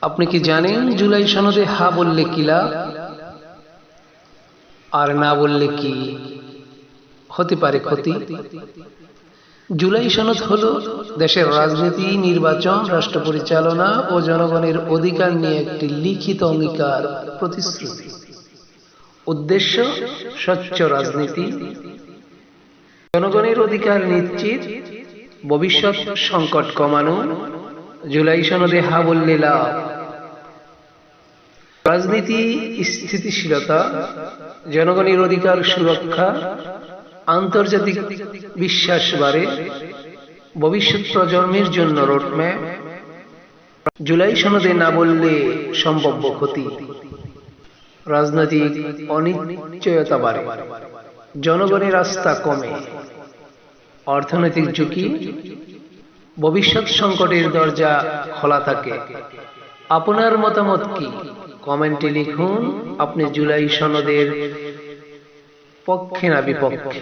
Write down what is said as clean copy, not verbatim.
আপনি কি জানেন জুলাই সনদে হা বললে কি লাভ আর না বললে কি হতে পারে ক্ষতি? জুলাই সনদ হলো দেশের রাজনীতি, নির্বাচন, রাষ্ট্র পরিচালনা ও জনগণের অধিকার নিয়ে একটি লিখিত অঙ্গীকার, প্রতিশ্রুতি। উদ্দেশ্য স্বচ্ছ রাজনীতি, জনগণের অধিকার নিশ্চিত, ভবিষ্যৎ সংকট কমানো। জুলাই সনদে হা বললে লাভ: রাজনীতি স্থিতিশীলতা, জনগণের অধিকার সুরক্ষা, আন্তর্জাতিক বিশ্বাস বাড়ে, ভবিষ্যৎ প্রজন্মের জন্য রোডম্যাপ। জুলাই সনদে না বললে সম্ভাব্য ক্ষতি: রাজনৈতিক অনিশ্চয়তা বাড়ে, জনগণের আস্থা কমে, অর্থনৈতিক ঝুঁকি, ভবিষ্যৎ সংকটের দরজা খোলা থাকে। আপনার মতামত কি? কমেন্টে লিখুন। আপনি জুলাই সনদের পক্ষে না বিপক্ষে?